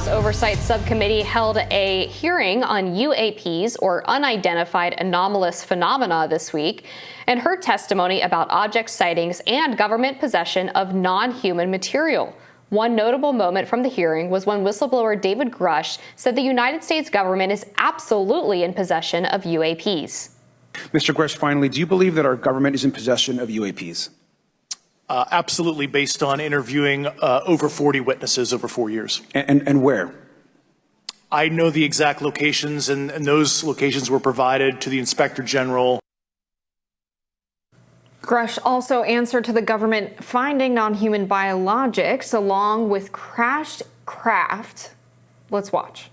House Oversight Subcommittee held a hearing on UAPs, or unidentified anomalous phenomena, this week, and heard testimony about object sightings and government possession of non-human material. One notable moment from the hearing was when whistleblower David Grush said the United States government is absolutely in possession of UAPs. Mr. Grush, finally, do you believe that our government is in possession of UAPs? Absolutely, based on interviewing over 40 witnesses over 4 years. And where? I know the exact locations, and those locations were provided to the Inspector General. Grush also answered to the government finding non-human biologics along with crashed craft. Let's watch.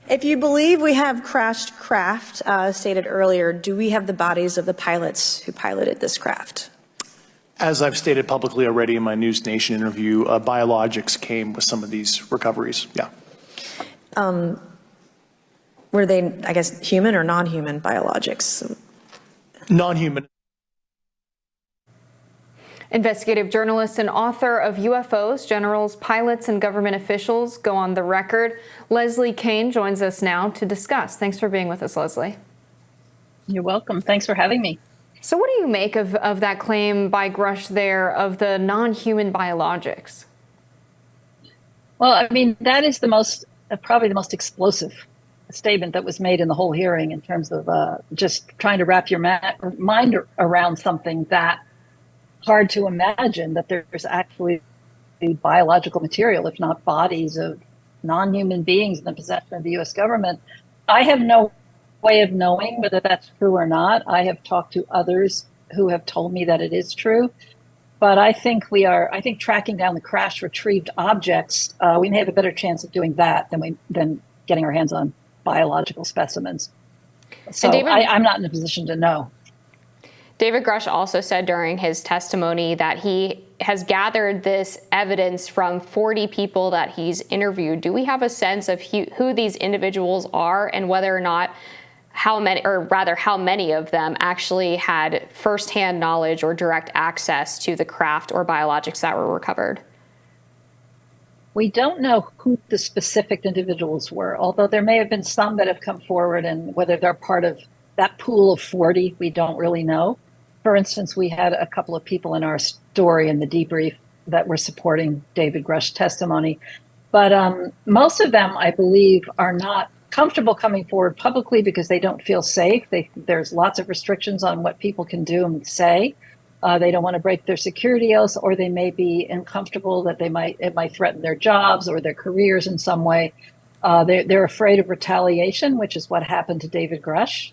If you believe we have crashed craft, stated earlier, do we have the bodies of the pilots who piloted this craft? As I've stated publicly already in my News Nation interview, biologics came with some of these recoveries. Yeah. Were they, I guess, human or non-human biologics? Non-human. Investigative journalist and author of UFOs, Generals, Pilots, and Government Officials Go on the Record, Leslie Kean joins us now to discuss. Thanks for being with us, Leslie. You're welcome. Thanks for having me. So what do you make of that claim by Grush there of the non-human biologics? Well, I mean, that is the most, probably the most explosive statement that was made in the whole hearing in terms of just trying to wrap your mind around something that hard to imagine, that there's actually biological material, if not bodies of non-human beings in the possession of the U.S. government. I have no way of knowing whether that's true or not. I have talked to others who have told me that it is true, but I think tracking down the crash retrieved objects, we may have a better chance of doing that than getting our hands on biological specimens. So I'm not in a position to know. David Grush also said during his testimony that he has gathered this evidence from 40 people that he's interviewed. Do we have a sense of who these individuals are and whether or not how many of them actually had firsthand knowledge or direct access to the craft or biologics that were recovered? We don't know who the specific individuals were, although there may have been some that have come forward, and whether they're part of that pool of 40, we don't really know. For instance, we had a couple of people in our story in the debrief that were supporting David Grush's testimony, but most of them, I believe, are not comfortable coming forward publicly because they don't feel safe. There's lots of restrictions on what people can do and say. They don't want to break their security oaths, or they may be uncomfortable that it might threaten their jobs or their careers in some way. They're afraid of retaliation, which is what happened to David Grush.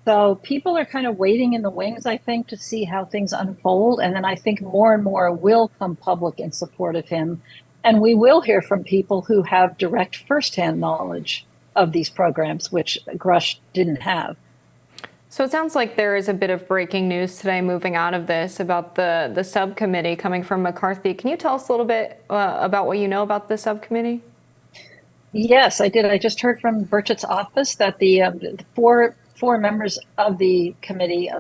So people are kind of waiting in the wings, I think, to see how things unfold. And then I think more and more will come public in support of him. And we will hear from people who have direct firsthand knowledge of these programs, which Grush didn't have. So it sounds like there is a bit of breaking news today moving out of this about the subcommittee coming from McCarthy. Can you tell us a little bit about what you know about the subcommittee? Yes, I did. I just heard from Burchett's office that the four members of the committee,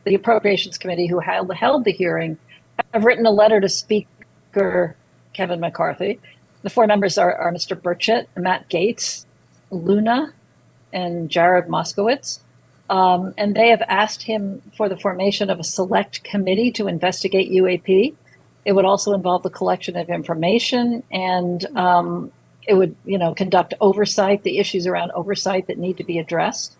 the Appropriations Committee, who held the hearing, have written a letter to Speaker Kevin McCarthy. The four members are Mr. Burchett, Matt Gaetz, Luna, and Jared Moskowitz. And they have asked him for the formation of a select committee to investigate UAP. It would also involve the collection of information, and it would, conduct oversight, the issues around oversight that need to be addressed.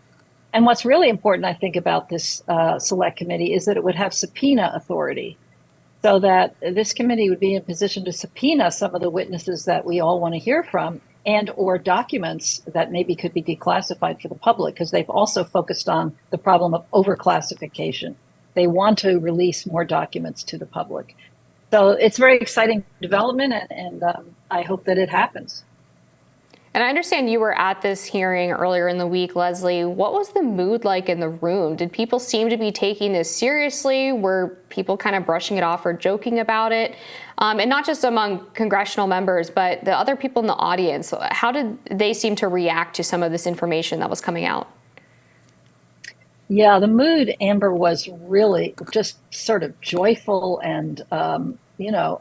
And what's really important, I think, about this select committee is that it would have subpoena authority, so that this committee would be in position to subpoena some of the witnesses that we all want to hear from, and or documents that maybe could be declassified for the public, because they've also focused on the problem of overclassification. They want to release more documents to the public. So it's a very exciting development, and I hope that it happens. And I understand you were at this hearing earlier in the week, Leslie. What was the mood like in the room? Did people seem to be taking this seriously? Were people kind of brushing it off or joking about it? And not just among congressional members, but the other people in the audience. How did they seem to react to some of this information that was coming out? Yeah, the mood, Amber, was really just sort of joyful and,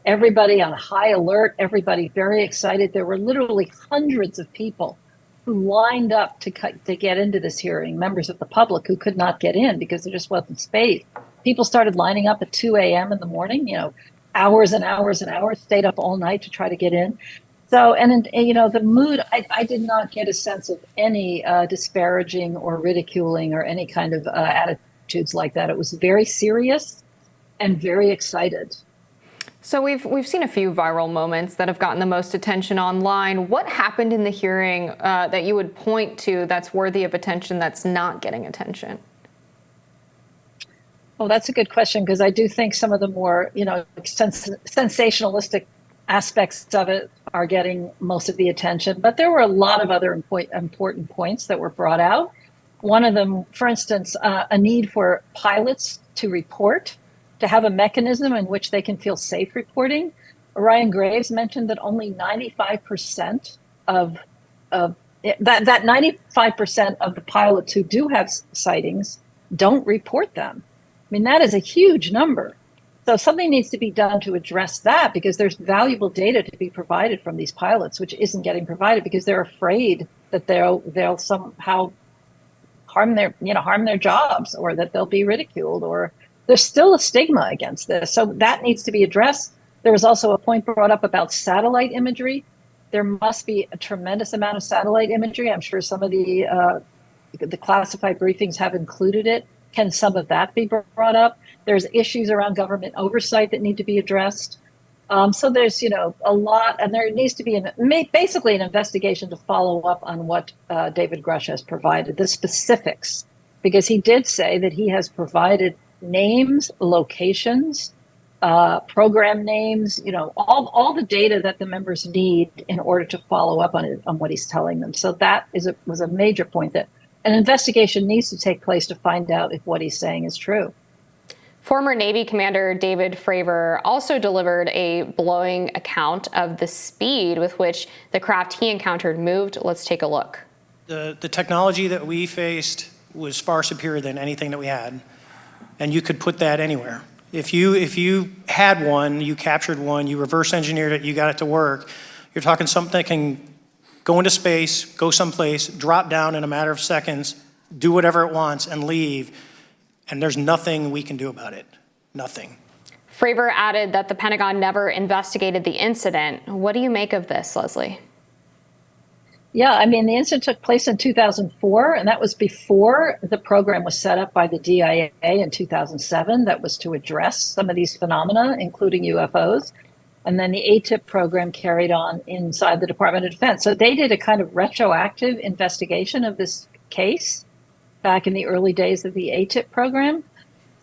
everybody on high alert, everybody very excited. There were literally hundreds of people who lined up to get into this hearing, members of the public who could not get in because there just wasn't space. People started lining up at 2 a.m. in the morning, hours and hours and hours, stayed up all night to try to get in. So, the mood, I did not get a sense of any disparaging or ridiculing or any kind of attitudes like that. It was very serious and very excited. So we've seen a few viral moments that have gotten the most attention online. What happened in the hearing that you would point to that's worthy of attention that's not getting attention? Well, that's a good question, because I do think some of the more, sensationalistic aspects of it are getting most of the attention. But there were a lot of other important points that were brought out. One of them, for instance, a need for pilots to report, to have a mechanism in which they can feel safe reporting. Ryan Graves mentioned that only 95% of that 95% of the pilots who do have sightings don't report them. I mean, that is a huge number. So something needs to be done to address that, because there's valuable data to be provided from these pilots, which isn't getting provided because they're afraid that they'll somehow harm their jobs, or that they'll be ridiculed, or there's still a stigma against this. So that needs to be addressed. There was also a point brought up about satellite imagery. There must be a tremendous amount of satellite imagery. I'm sure some of the classified briefings have included it. Can some of that be brought up? There's issues around government oversight that need to be addressed. So there's, a lot, and there needs to be basically an investigation to follow up on what David Grush has provided, the specifics, because he did say that he has provided names, locations, program names, all the data that the members need in order to follow up on what he's telling them. So that was a major point, that an investigation needs to take place to find out if what he's saying is true. Former Navy Commander David Fravor also delivered a glowing account of the speed with which the craft he encountered moved. Let's take a look. The technology that we faced was far superior than anything that we had, and you could put that anywhere. If you had one, you captured one, you reverse engineered it, you got it to work, you're talking something that can go into space, go someplace, drop down in a matter of seconds, do whatever it wants, and leave. And there's nothing we can do about it. Nothing. Fravor added that the Pentagon never investigated the incident. What do you make of this, Leslie? Yeah, I mean, the incident took place in 2004, and that was before the program was set up by the DIA in 2007 that was to address some of these phenomena, including UFOs. And then the ATIP program carried on inside the Department of Defense. So they did a kind of retroactive investigation of this case back in the early days of the ATIP program.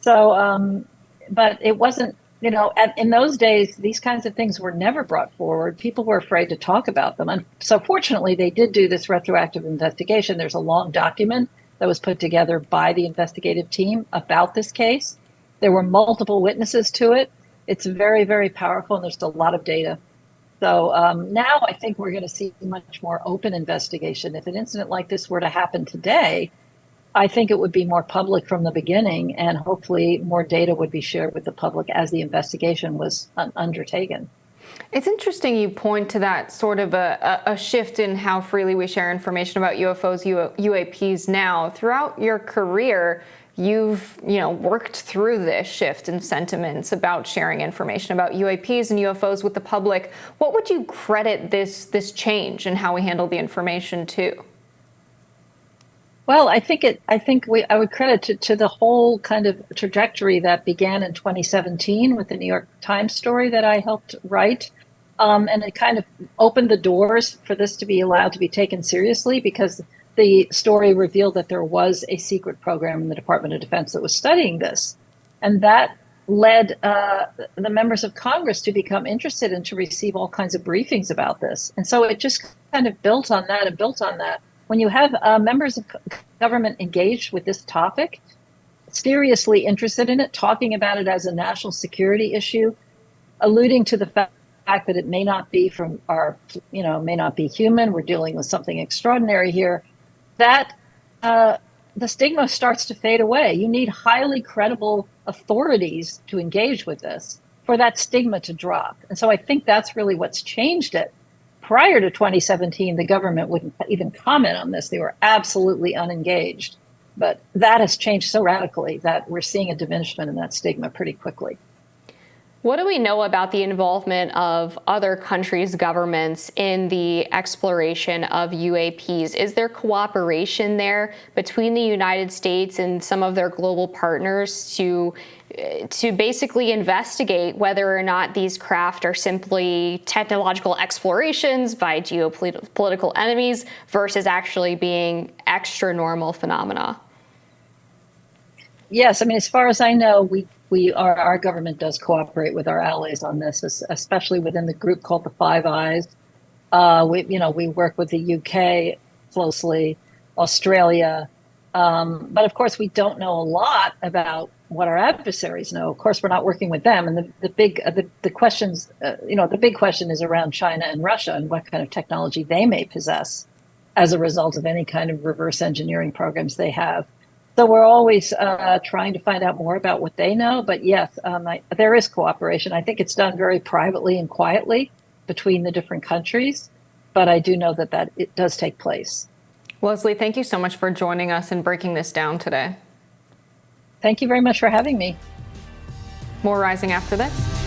So, but it wasn't, in those days, these kinds of things were never brought forward. People were afraid to talk about them. And so fortunately, they did do this retroactive investigation. There's a long document that was put together by the investigative team about this case. There were multiple witnesses to it. It's very, very powerful, and there's a lot of data. So now I think we're going to see much more open investigation. If an incident like this were to happen today, I think it would be more public from the beginning, and hopefully more data would be shared with the public as the investigation was undertaken. It's interesting you point to that sort of a shift in how freely we share information about UFOs, UAPs now. Throughout your career, you've worked through this shift in sentiments about sharing information about UAPs and UFOs with the public. What would you credit this change in how we handle the information to? Well, I would credit to the whole kind of trajectory that began in 2017 with the New York Times story that I helped write. And it kind of opened the doors for this to be allowed to be taken seriously, because the story revealed that there was a secret program in the Department of Defense that was studying this. And that led the members of Congress to become interested and to receive all kinds of briefings about this. And so it just kind of built on that and built on that. When you have members of government engaged with this topic, seriously interested in it, talking about it as a national security issue, alluding to the fact that it may not be may not be human, we're dealing with something extraordinary here, that the stigma starts to fade away. You need highly credible authorities to engage with this for that stigma to drop. And so I think that's really what's changed it. Prior to 2017, the government wouldn't even comment on this. They were absolutely unengaged. But that has changed so radically that we're seeing a diminishment in that stigma pretty quickly. What do we know about the involvement of other countries' governments in the exploration of UAPs? Is there cooperation there between the United States and some of their global partners to basically investigate whether or not these craft are simply technological explorations by geopolitical enemies versus actually being extra normal phenomena? Yes, I mean, as far as I know, our government does cooperate with our allies on this, especially within the group called the Five Eyes. We work with the UK closely, Australia, but of course we don't know a lot about what our adversaries know. Of course, we're not working with them, and the big questions, the big question is around China and Russia and what kind of technology they may possess as a result of any kind of reverse engineering programs they have. So we're always trying to find out more about what they know. But yes, there is cooperation. I think it's done very privately and quietly between the different countries. But I do know that it does take place. Leslie, thank you so much for joining us and breaking this down today. Thank you very much for having me. More Rising after this.